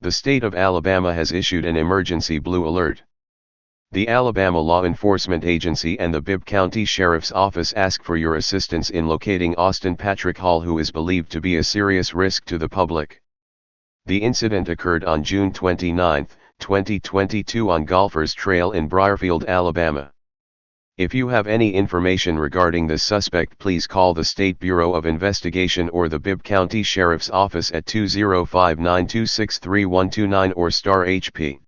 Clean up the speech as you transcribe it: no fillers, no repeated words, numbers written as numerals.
The state of Alabama has issued an emergency blue alert. The Alabama Law Enforcement Agency and the Bibb County Sheriff's Office ask for your assistance in locating Austin Patrick Hall, who is believed to be a serious risk to the public. The incident occurred on June 29, 2022 on Golfers Trail in Briarfield, Alabama. If you have any information regarding this suspect, please call the State Bureau of Investigation or the Bibb County Sheriff's Office at 205-926-3129 or *HP.